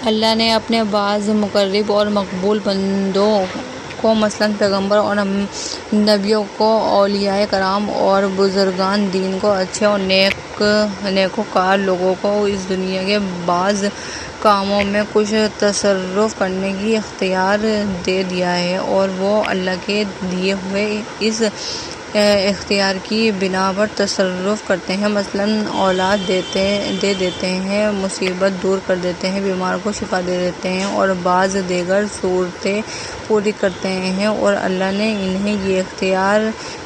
اللہ نے اپنے بعض مقرب اور مقبول بندوں کو مثلاً پیغمبر اور نبیوں کو، اولیاء کرام اور بزرگان دین کو، اچھے اور نیکوکار لوگوں کو اس دنیا کے بعض کاموں میں کچھ تصرف کرنے کی اختیار دے دیا ہے، اور وہ اللہ کے دیے ہوئے اس اختیار کی بنا پر تصرف کرتے ہیں۔ مثلاً اولاد دے دیتے ہیں، مصیبت دور کر دیتے ہیں، بیمار کو شفا دے دیتے ہیں، اور بعض دیگر ضرورتیں پوری کرتے ہیں، اور اللہ نے انہیں یہ اختیار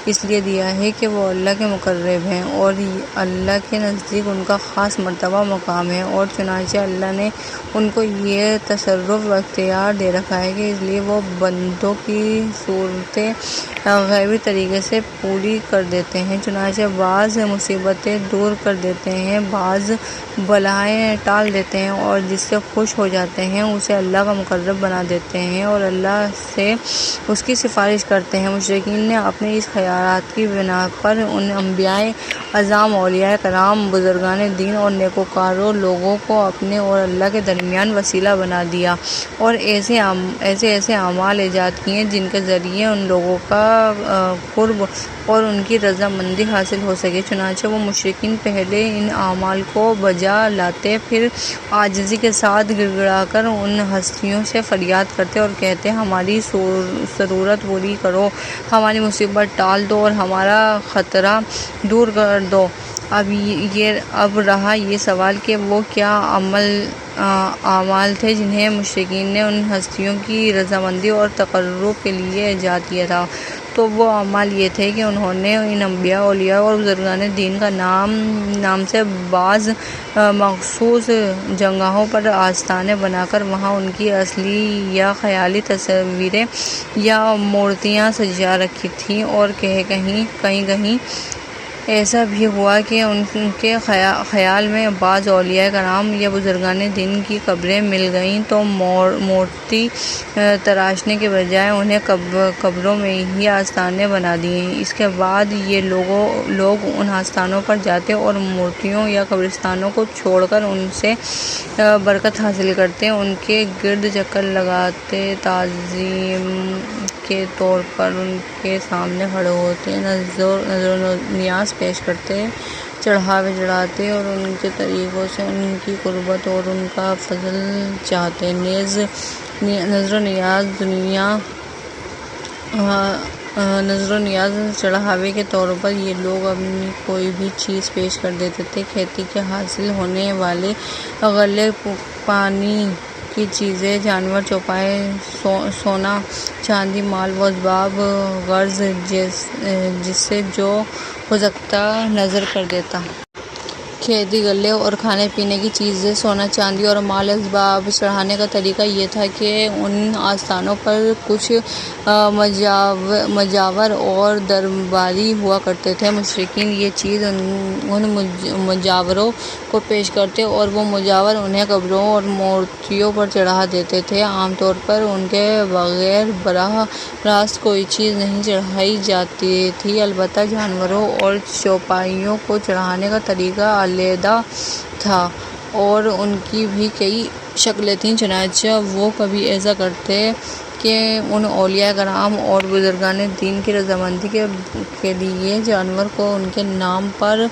اس لیے دیا ہے کہ وہ اللہ کے مقرب ہیں اور اللہ کے نزدیک ان کا خاص مرتبہ مقام ہے، اور چنانچہ اللہ نے ان کو یہ تصرف و اختیار دے رکھا ہے کہ اس لیے وہ بندوں کی ضرورتیں غیبی طریقے سے پوری کر دیتے ہیں۔ چنانچہ بعض مصیبتیں دور کر دیتے ہیں، بعض بلائیں ٹال دیتے ہیں، اور جس سے خوش ہو جاتے ہیں اسے اللہ کا مقرب بنا دیتے ہیں اور اللہ سے اس کی سفارش کرتے ہیں۔ مشرکین نے اپنے اس خیالات کی بنا پر ان انبیاء اعظام، اولیاء کرام، بزرگان دین اور نیکوکاروں لوگوں کو اپنے اور اللہ کے درمیان وسیلہ بنا دیا، اور ایسے اعمال ایجاد کیے جن کے ذریعے ان لوگوں کا قرب اور ان کی رضامندی حاصل ہو سکے۔ چنانچہ وہ مشرکین پہلے ان اعمال کو بجا لاتے، پھر عاجزی کے ساتھ گڑ گڑا کر ان ہستیوں سے فریاد کرتے اور کہتے، ہماری ضرورت پوری کرو، ہماری مصیبت ٹال دو اور ہمارا خطرہ دور کر دو۔ اب رہا یہ سوال کہ وہ کیا اعمال تھے جنہیں مشرکین نے ان ہستیوں کی رضامندی اور تقرب کے لیے ایجاد کیا تھا۔ تو وہ اعمال یہ تھے کہ انہوں نے ان انبیاء، اولیاء اور بزرگان دین کا نام سے بعض مخصوص جگہوں پر آستانے بنا کر وہاں ان کی اصلی یا خیالی تصویریں یا مورتیاں سجا رکھی تھیں، اور کہیں ایسا بھی ہوا کہ ان کے خیال میں بعض اولیاء کرام یا بزرگان دین کی قبریں مل گئیں تو مورتی تراشنے کے بجائے انہیں قبروں میں ہی آستانے بنا دیے۔ اس کے بعد یہ لوگ ان آستانوں پر جاتے اور مورتیوں یا قبرستانوں کو چھوڑ کر ان سے برکت حاصل کرتے، ان کے گرد چکر لگاتے، تعظیم کے طور پر ان کے سامنے کھڑے ہوتے، نذر و نیاز پیش کرتے، چڑھاوے چڑھاتے اور ان کے طریقوں سے ان کی قربت اور ان کا فضل چاہتے۔ نذر و نیاز چڑھاوے کے طور پر یہ لوگ اپنی کوئی بھی چیز پیش کر دیتے تھے۔ کھیتی کے حاصل ہونے والے غلے، پانی کی چیزیں، جانور، چوپائے، سونا چاندی، مال و اسباب، غرض جس سے جو ہو سکتا نذر کر دیتا۔ کھیتی، غلے اور کھانے پینے کی چیزیں، سونا چاندی اور مال اسباب چڑھانے کا طریقہ یہ تھا کہ ان آستانوں پر کچھ مجاور اور درباری ہوا کرتے تھے۔ مشرکین یہ چیز ان مجاوروں کو پیش کرتے اور وہ مجاور انہیں قبروں اور مورتیوں پر چڑھا دیتے تھے۔ عام طور پر ان کے بغیر براہ راست کوئی چیز نہیں چڑھائی جاتی تھی، البتہ جانوروں اور چوپائیوں کو چڑھانے کا طریقہ علیحدہ تھا اور ان کی بھی کئی شکلیں تھیں۔ چنانچہ وہ کبھی ایسا کرتے کہ ان اولیاء کرام اور بزرگان دین کی رضامندی کے لیے جانور کو ان کے نام پر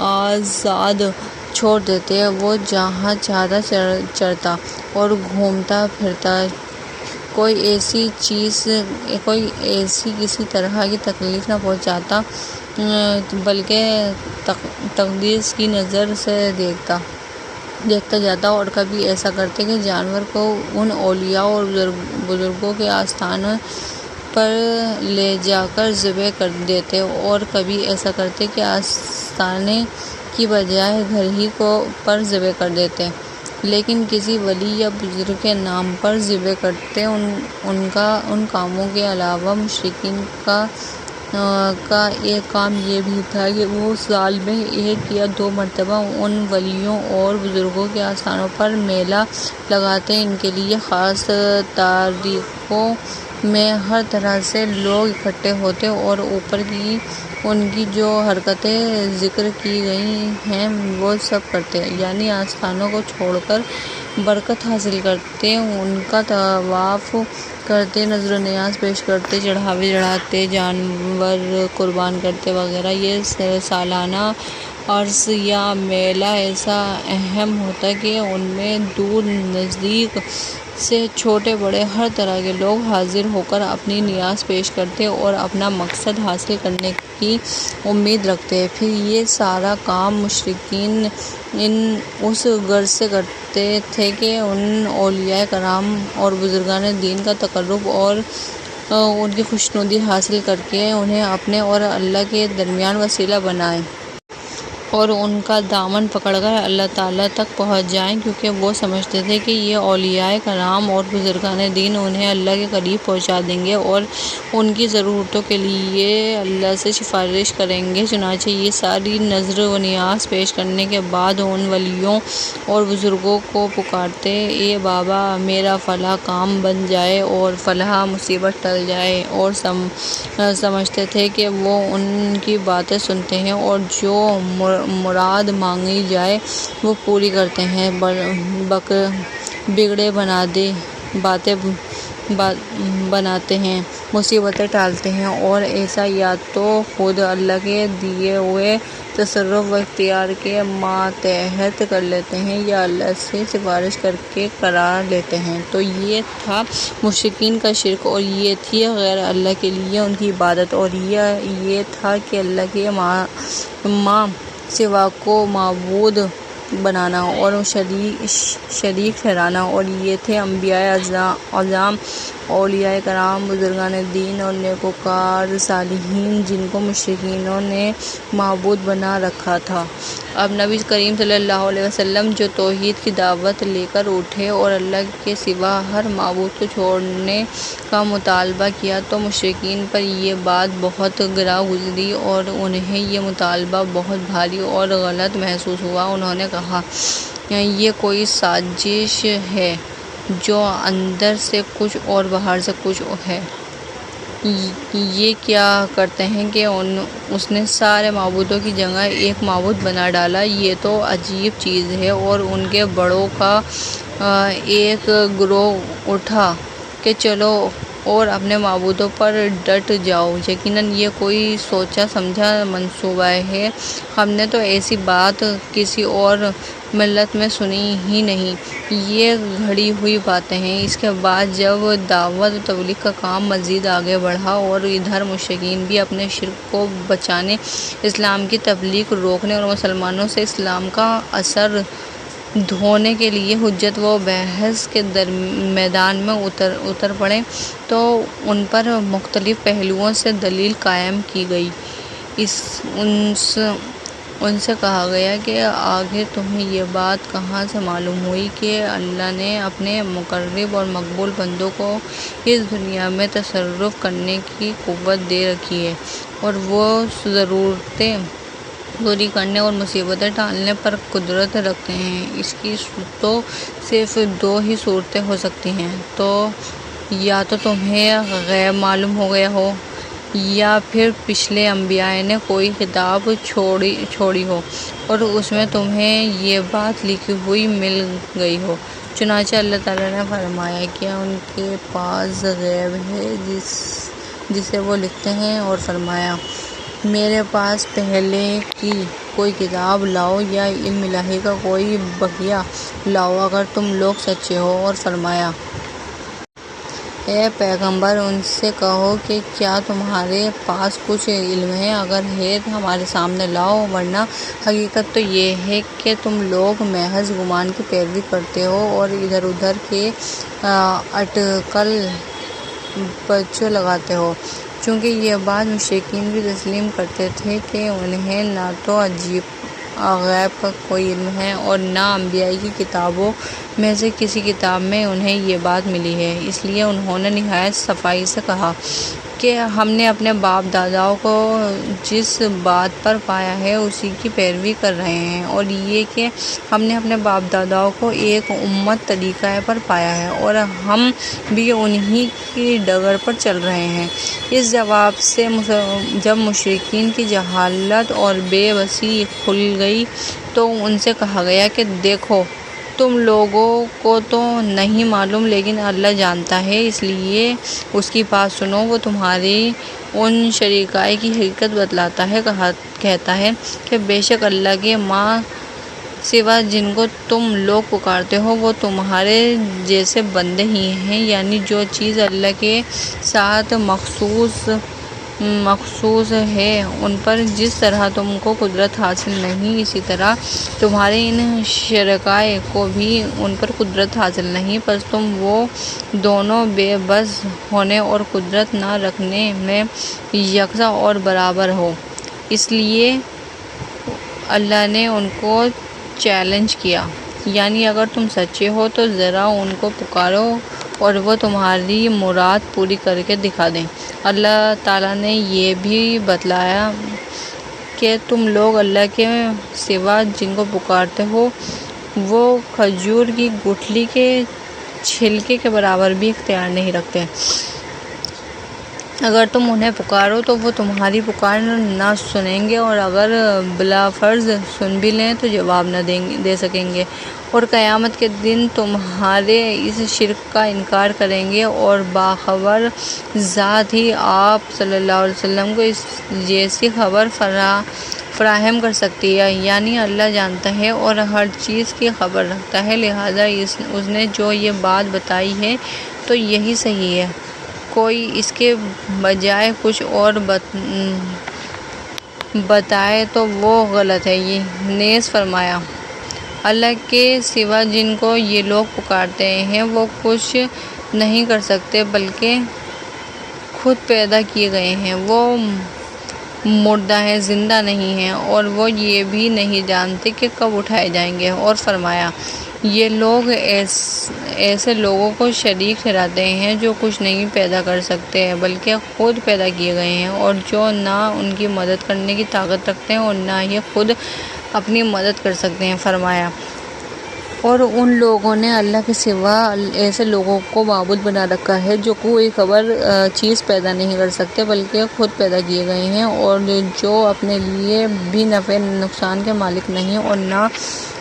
آزاد چھوڑ دیتے، وہ جہاں چاہتا چرتا اور گھومتا پھرتا، کوئی ایسی کسی طرح کی تکلیف نہ پہنچاتا، بلکہ تقدیس کی نظر سے دیکھتا جاتا، اور کبھی ایسا کرتے کہ جانور کو ان اولیاء اور بزرگوں کے آستانے پر لے جا کر ذبح کر دیتے، اور کبھی ایسا کرتے کہ آستانے کی بجائے گھر ہی پر ذبح کر دیتے، لیکن کسی ولی یا بزرگ کے نام پر ذبح کرتے۔ ان کاموں کے علاوہ مشرکین کا ایک کام یہ بھی تھا کہ وہ سال میں 1 یا 2 مرتبہ ان ولیوں اور بزرگوں کے آستانوں پر میلہ لگاتے۔ ان کے لیے خاص تاریخوں میں ہر طرح سے لوگ اکٹھے ہوتے اور اوپر کی ان کی جو حرکتیں ذکر کی گئی ہیں وہ سب کرتے، یعنی آستانوں کو چھوڑ کر برکت حاصل کرتے، ان کا طواف کرتے، نذر و نیاز پیش کرتے، چڑھاوے چڑھاتے، جانور قربان کرتے وغیرہ۔ یہ سالانہ عرس یا میلہ ایسا اہم ہوتا ہے کہ ان میں دور نزدیک سے چھوٹے بڑے ہر طرح کے لوگ حاضر ہو کر اپنی نیاز پیش کرتے اور اپنا مقصد حاصل کرنے کی امید رکھتے ہیں۔ پھر یہ سارا کام مشرکین اس غرض سے کرتے تھے کہ ان اولیاء کرام اور بزرگان دین کا تقرب اور ان کی خوشنودی حاصل کر کے انہیں اپنے اور اللہ کے درمیان وسیلہ بنائیں اور ان کا دامن پکڑ کر اللہ تعالیٰ تک پہنچ جائیں، کیونکہ وہ سمجھتے تھے کہ یہ اولیاء کرام اور بزرگان دین انہیں اللہ کے قریب پہنچا دیں گے اور ان کی ضرورتوں کے لیے اللہ سے سفارش کریں گے۔ چنانچہ یہ ساری نذر و نیاز پیش کرنے کے بعد ان ولیوں اور بزرگوں کو پکارتے، اے بابا میرا فلاں کام بن جائے اور فلاں مصیبت ٹل جائے، اور سمجھتے تھے کہ وہ ان کی باتیں سنتے ہیں اور جو مراد مانگی جائے وہ پوری کرتے ہیں، بگڑے باتیں بناتے ہیں، مصیبتیں ٹالتے ہیں، اور ایسا یا تو خود اللہ کے دیے ہوئے تصرف و اختیار کے ماتحت کر لیتے ہیں یا اللہ سے سفارش کر کے کرا لیتے ہیں۔ تو یہ تھا مشرکین کا شرک، اور یہ تھی غیر اللہ کے لیے ان کی عبادت، اور یہ تھا کہ اللہ کے ماں سوا کو معبود بنانا اور شریک ٹھہرانا، اور یہ تھے انبیاء اعظام، اولیاء کرام، بزرگان دین اور نیکوکار صالحین جن کو مشرکینوں نے معبود بنا رکھا تھا۔ اب نبی کریم صلی اللہ علیہ وسلم جو توحید کی دعوت لے کر اٹھے اور اللہ کے سوا ہر معبود کو چھوڑنے کا مطالبہ کیا تو مشرکین پر یہ بات بہت گراں گزری اور انہیں یہ مطالبہ بہت بھاری اور غلط محسوس ہوا۔ انہوں نے کہا، یہ کوئی سازش ہے جو اندر سے کچھ اور باہر سے کچھ ہے۔ یہ کیا کرتے ہیں کہ اس نے سارے معبودوں کی جگہ ایک معبود بنا ڈالا، یہ تو عجیب چیز ہے۔ اور ان کے بڑوں کا ایک گروہ اٹھا کہ چلو اور اپنے معبودوں پر ڈٹ جاؤ، یقیناً یہ کوئی سوچا سمجھا منصوبہ ہے، ہم نے تو ایسی بات کسی اور ملت میں سنی ہی نہیں، یہ گھڑی ہوئی باتیں ہیں۔ اس کے بعد جب دعوت و تبلیغ کا کام مزید آگے بڑھا اور ادھر مشرکین بھی اپنے شرک کو بچانے، اسلام کی تبلیغ روکنے اور مسلمانوں سے اسلام کا اثر دھونے کے لیے حجت و بحث کے میدان میں اتر پڑے تو ان پر مختلف پہلوؤں سے دلیل قائم کی گئی۔ ان سے کہا گیا کہ آخر تمہیں یہ بات کہاں سے معلوم ہوئی کہ اللہ نے اپنے مقرب اور مقبول بندوں کو اس دنیا میں تصرف کرنے کی قوت دے رکھی ہے اور وہ ضرورتیں پوری کرنے اور مصیبتیں ٹالنے پر قدرت رکھتے ہیں؟ اس کی تو صرف دو ہی صورتیں ہو سکتی ہیں، تو یا تو تمہیں غیب معلوم ہو گیا ہو یا پھر پچھلے انبیاء نے کوئی کتاب چھوڑی ہو اور اس میں تمہیں یہ بات لکھی ہوئی مل گئی ہو۔ چنانچہ اللہ تعالیٰ نے فرمایا کہ ان کے پاس غیب ہے جسے وہ لکھتے ہیں، اور فرمایا میرے پاس پہلے کی کوئی کتاب لاؤ یا علم الہی کا کوئی بقیہ لاؤ اگر تم لوگ سچے ہو، اور فرمایا اے پیغمبر ان سے کہو کہ کیا تمہارے پاس کچھ علم ہے؟ اگر ہے تو ہمارے سامنے لاؤ، ورنہ حقیقت تو یہ ہے کہ تم لوگ محض گمان کی پیروی کرتے ہو اور ادھر ادھر کے اٹکل بچوں لگاتے ہو۔ چونکہ یہ بات مشرکین بھی تسلیم کرتے تھے کہ انہیں نہ تو غیب کا کوئی علم ہے اور نہ انبیاء کی کتابوں میں سے کسی کتاب میں انہیں یہ بات ملی ہے، اس لیے انہوں نے نہایت صفائی سے کہا کہ ہم نے اپنے باپ داداؤں کو جس بات پر پایا ہے اسی کی پیروی کر رہے ہیں، اور یہ کہ ہم نے اپنے باپ داداؤں کو ایک امت طریقہ پر پایا ہے اور ہم بھی انہی کی ڈگر پر چل رہے ہیں۔ اس جواب سے جب مشرکین کی جہالت اور بے بسی کھل گئی تو ان سے کہا گیا کہ دیکھو تم لوگوں کو تو نہیں معلوم لیکن اللہ جانتا ہے، اس لیے اس کی بات سنو۔ وہ تمہاری ان شرکائے کی حقیقت بتلاتا ہے، کہتا ہے کہ بے شک اللہ کے ماں سوا جن کو تم لوگ پکارتے ہو وہ تمہارے جیسے بندے ہی ہیں، یعنی جو چیز اللہ کے ساتھ مخصوص ہے ان پر جس طرح تم کو قدرت حاصل نہیں، اسی طرح تمہارے ان شرکائے کو بھی ان پر قدرت حاصل نہیں، پس تم وہ دونوں بے بس ہونے اور قدرت نہ رکھنے میں یکساں اور برابر ہو۔ اس لیے اللہ نے ان کو چیلنج کیا، یعنی اگر تم سچے ہو تو ذرا ان کو پکارو اور وہ تمہاری مراد پوری کر کے دکھا دیں۔ اللہ تعالیٰ نے یہ بھی بتلایا کہ تم لوگ اللہ کے سوا جن کو پکارتے ہو وہ کھجور کی گٹھلی کے چھلکے کے برابر بھی اختیار نہیں رکھتے۔ اگر تم انہیں پکارو تو وہ تمہاری پکار نہ سنیں گے، اور اگر بلافرض سن بھی لیں تو جواب نہ دے سکیں گے، اور قیامت کے دن تمہارے اس شرک کا انکار کریں گے۔ اور باخبر ذات ہی آپ صلی اللہ علیہ وسلم کو اس جیسی خبر فراہم کر سکتی ہے، یعنی اللہ جانتا ہے اور ہر چیز کی خبر رکھتا ہے، لہٰذا اس نے جو یہ بات بتائی ہے تو یہی صحیح ہے، کوئی اس کے بجائے کچھ اور بتائے تو وہ غلط ہے۔ یہ نیز فرمایا اللہ کے سوا جن کو یہ لوگ پکارتے ہیں وہ کچھ نہیں کر سکتے بلکہ خود پیدا کیے گئے ہیں، وہ مردہ ہیں، زندہ نہیں ہیں، اور وہ یہ بھی نہیں جانتے کہ کب اٹھائے جائیں گے۔ اور فرمایا یہ لوگ ایسے لوگوں کو شریک ٹھہراتے ہیں جو کچھ نہیں پیدا کر سکتے بلکہ خود پیدا کیے گئے ہیں، اور جو نہ ان کی مدد کرنے کی طاقت رکھتے ہیں اور نہ ہی خود اپنی مدد کر سکتے ہیں۔ فرمایا اور ان لوگوں نے اللہ کے سوا ایسے لوگوں کو معبود بنا رکھا ہے جو کوئی چیز پیدا نہیں کر سکتے بلکہ خود پیدا کیے گئے ہیں، اور جو اپنے لیے بھی نفع نقصان کے مالک نہیں، اور نہ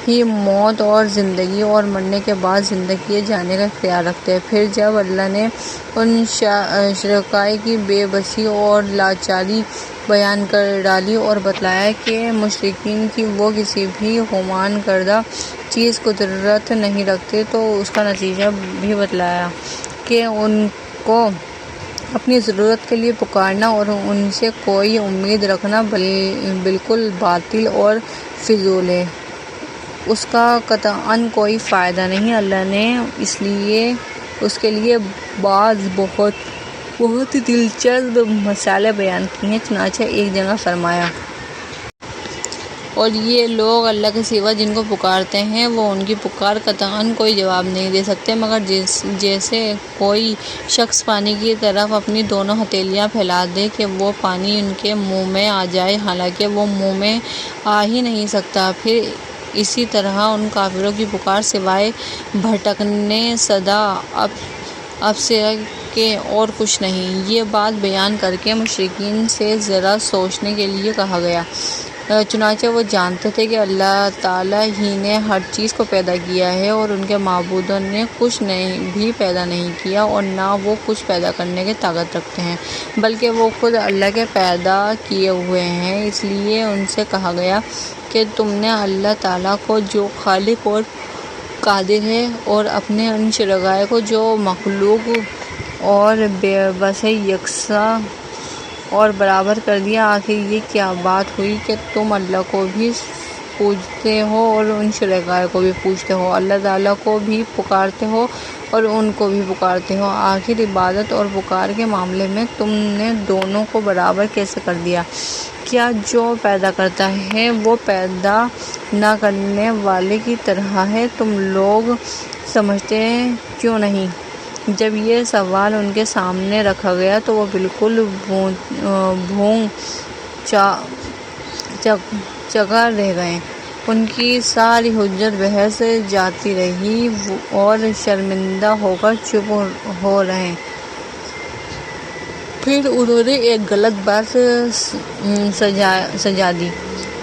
ہی موت اور زندگی اور مرنے کے بعد زندہ کیے جانے کا اختیار رکھتے۔ پھر جب اللہ نے ان شرکائے کی بے بسی اور لاچاری بیان کر ڈالی اور بتلایا کہ مشرکین کی وہ کسی بھی گمان کردہ چیز قدرت نہیں رکھتے، تو اس کا نتیجہ بھی بتلایا کہ ان کو اپنی ضرورت کے لیے پکارنا اور ان سے کوئی امید رکھنا بالکل باطل اور فضول ہے، اس کا قطعاً کوئی فائدہ نہیں۔ اللہ نے اس کے لیے بعض بہت دلچسپ مثالیں بیان کی ہیں، چنانچہ ایک جگہ فرمایا اور یہ لوگ اللہ کے سوا جن کو پکارتے ہیں وہ ان کی پکار قطعاً کوئی جواب نہیں دے سکتے مگر جیسے کوئی شخص پانی کی طرف اپنی دونوں ہتھیلیاں پھیلا دے کہ وہ پانی ان کے منہ میں آ جائے، حالانکہ وہ منہ میں آ ہی نہیں سکتا۔ پھر اسی طرح ان کافروں کی پکار سوائے بھٹکنے، صدا ابصرہ کے اور کچھ نہیں۔ یہ بات بیان کر کے مشرکین سے ذرا سوچنے کے لیے کہا گیا، چنانچہ وہ جانتے تھے کہ اللہ تعالیٰ ہی نے ہر چیز کو پیدا کیا ہے اور ان کے معبودوں نے کچھ بھی پیدا نہیں کیا اور نہ وہ کچھ پیدا کرنے کی طاقت رکھتے ہیں بلکہ وہ خود اللہ کے پیدا کیے ہوئے ہیں۔ اس لیے ان سے کہا گیا کہ تم نے اللہ تعالیٰ کو جو خالق اور قادر ہے اور اپنے ان شرکائے کو جو مخلوق اور بے بس ہے یکساں اور برابر کر دیا۔ آخر یہ کیا بات ہوئی کہ تم اللہ کو بھی پوجتے ہو اور ان شرکائے کو بھی پوجتے ہو، اللہ تعالیٰ کو بھی پکارتے ہو اور ان کو بھی پکارتے ہو، آخر عبادت اور پکار کے معاملے میں تم نے دونوں کو برابر کیسے کر دیا؟ کیا جو پیدا کرتا ہے وہ پیدا نہ کرنے والے کی طرح ہے؟ تم لوگ سمجھتے کیوں نہیں؟ جب یہ سوال ان کے سامنے رکھا گیا تو وہ بالکل بھونگ چکر رہ گئے، ان کی ساری حجت بحث جاتی رہی اور شرمندہ ہو کر چپ ہو رہے۔ پھر انہوں نے ایک غلط بات سجا دی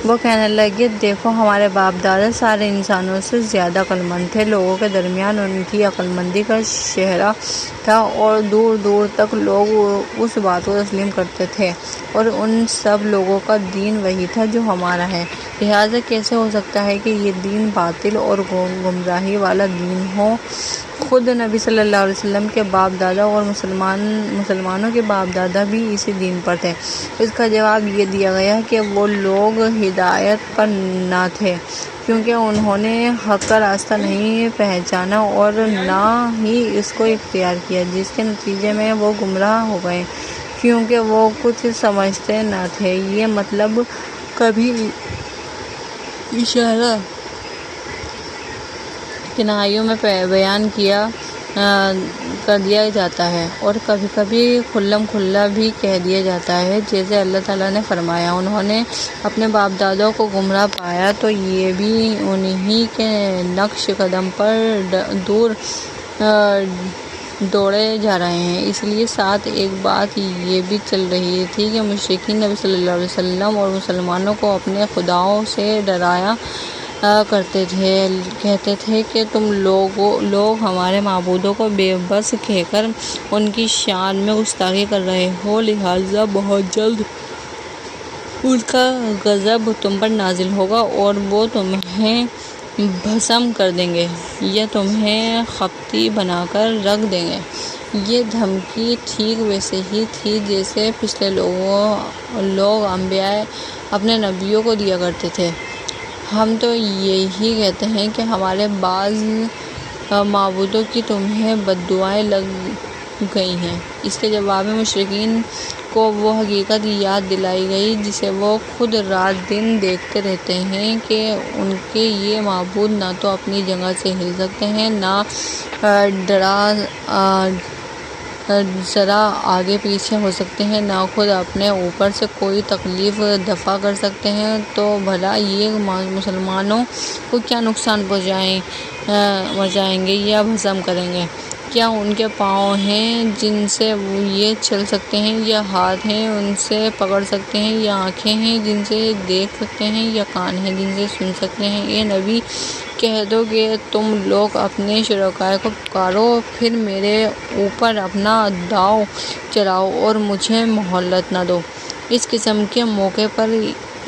وہ کہنے لگے، دیکھو ہمارے باپ دادا سارے انسانوں سے زیادہ عقلمند تھے، لوگوں کے درمیان ان کی عقلمندی کا شہرہ تھا اور دور دور تک لوگ اس بات کو تسلیم کرتے تھے، اور ان سب لوگوں کا دین وہی تھا جو ہمارا ہے، لہٰذا کیسے ہو سکتا ہے کہ یہ دین باطل اور گمراہی والا دین ہو؟ خود نبی صلی اللہ علیہ وسلم کے باپ دادا اور مسلمانوں کے باپ دادا بھی اسی دین پر تھے۔ اس کا جواب یہ دیا گیا کہ وہ لوگ ہدایت پر نہ تھے، کیونکہ انہوں نے حق کا راستہ نہیں پہچانا اور نہ ہی اس کو اختیار کیا، جس کے نتیجے میں وہ گمراہ ہو گئے، کیونکہ وہ کچھ سمجھتے نہ تھے۔ یہ مطلب کبھی اشارہ کنایوں میں بیان کر دیا جاتا ہے اور کبھی کبھی کھلم کھلا بھی کہہ دیا جاتا ہے، جیسے اللہ تعالیٰ نے فرمایا، انہوں نے اپنے باپ دادوں کو گمراہ پایا تو یہ بھی انہی کے نقش قدم پر دوڑے جا رہے ہیں۔ اس کے ساتھ ایک بات یہ بھی چل رہی تھی کہ مشرکین نبی صلی اللہ علیہ وسلم اور مسلمانوں کو اپنے خداؤں سے ڈرایا کرتے تھے، کہتے تھے کہ تم لوگ ہمارے معبودوں کو بے بس کہہ کر ان کی شان میں گستاخی کر رہے ہو، لہٰذا بہت جلد ان کا غضب تم پر نازل ہوگا اور وہ تمہیں بھسم کر دیں گے یا تمہیں خپتی بنا کر رکھ دیں گے۔ یہ دھمکی ٹھیک ویسے ہی تھی جیسے پچھلے لوگ انبیاء اپنے نبیوں کو دیا کرتے تھے۔ ہم تو یہی کہتے ہیں کہ ہمارے بعض معبودوں کی تمہیں بددعائیں لگ گئی ہیں۔ اس کے جواب میں مشرکین کو وہ حقیقت یاد دلائی گئی جسے وہ خود رات دن دیکھتے رہتے ہیں کہ ان کے یہ معبود نہ تو اپنی جگہ سے ہل سکتے ہیں، نہ ذرا آگے پیچھے ہو سکتے ہیں، نہ خود اپنے اوپر سے کوئی تکلیف دفع کر سکتے ہیں، تو بھلا یہ مسلمانوں کو کیا نقصان پہنچائیں گے یا بھسم کریں گے؟ کیا ان کے پاؤں ہیں جن سے یہ چل سکتے ہیں، یا ہاتھ ہیں ان سے پکڑ سکتے ہیں، یا آنکھیں ہیں جن سے دیکھ سکتے ہیں، یا کان ہیں جن سے سن سکتے ہیں؟ اے نبی، کہہ دو کہ تم لوگ اپنے شرکاء کو پکارو، پھر میرے اوپر اپنا داؤ چلاؤ اور مجھے مہلت نہ دو۔ اس قسم کے موقع پر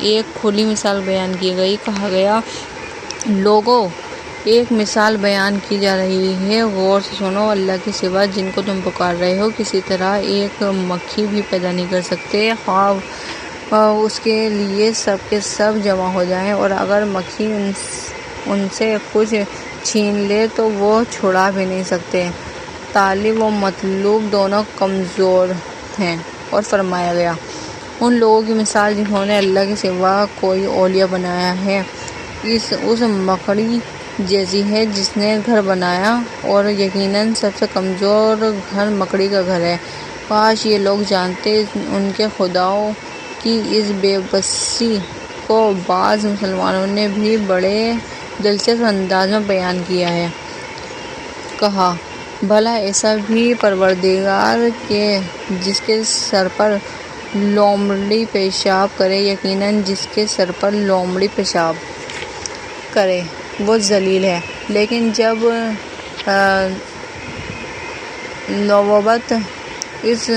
ایک کھلی مثال بیان کی گئی، کہا گیا، لوگو، ایک مثال بیان کی جا رہی ہے، غور سے سنو، اللہ کے سوا جن کو تم پکار رہے ہو کسی طرح ایک مکھی بھی پیدا نہیں کر سکتے، خواہ اس کے لیے سب کے سب جمع ہو جائیں، اور اگر مکھی ان سے کچھ چھین لے تو وہ چھڑا بھی نہیں سکتے۔ طالب و مطلوب دونوں کمزور ہیں۔ اور فرمایا گیا، ان لوگوں کی مثال جنہوں نے اللہ کے سوا کوئی اولیاء بنایا ہے، اس مکڑی جیسی ہے جس نے گھر بنایا، اور یقیناً سب سے کمزور گھر مکڑی کا گھر ہے۔ کاش یہ لوگ جانتے۔ ان کے خداؤں کی اس بے بسی کو بعض مسلمانوں نے بھی بڑے دلچسپ انداز میں بیان کیا ہے۔ کہا، بھلا ایسا بھی پروردگار کہ جس کے سر پر لومڑی پیشاب کرے؟ یقیناً جس کے سر پر لومڑی پیشاب کرے وہ ذلیل ہے۔ لیکن جب نوبت اس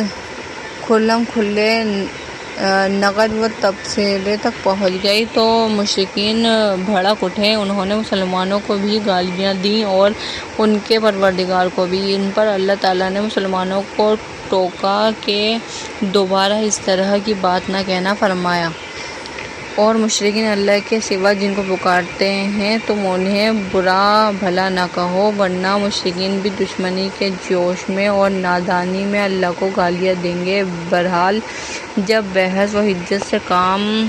کھلم کھلے نقد و تبصرے تک پہنچ گئی تو مشرکین بھڑک اٹھے، انہوں نے مسلمانوں کو بھی گالیاں دیں اور ان کے پروردگار کو بھی۔ ان پر اللہ تعالیٰ نے مسلمانوں کو ٹوکا کہ دوبارہ اس طرح کی بات نہ کہنا فرمایا، اور مشرکین اللہ کے سوا جن کو پکارتے ہیں تم انہیں برا بھلا نہ کہو، ورنہ مشرکین بھی دشمنی کے جوش میں اور نادانی میں اللہ کو گالیاں دیں گے۔ بہرحال جب بحث و حجت سے کام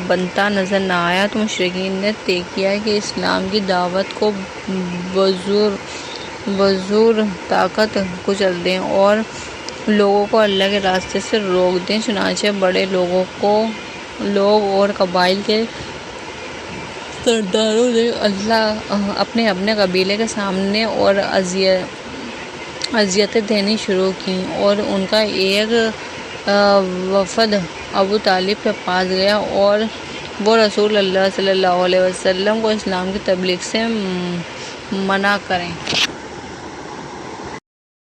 بنتا نظر نہ آیا تو مشرکین نے طے کیا کہ اسلام کی دعوت کو بزور طاقت کچل دیں اور لوگوں کو اللہ کے راستے سے روک دیں۔ چنانچہ بڑے لوگ اور قبائل کے سرداروں نے اپنے قبیلے کے سامنے اور اذیتیں دینی شروع کیں، اور ان کا ایک وفد ابو طالب کے پاس گیا اور وہ رسول اللہ صلی اللہ علیہ وسلم کو اسلام کی تبلیغ سے منع کریں۔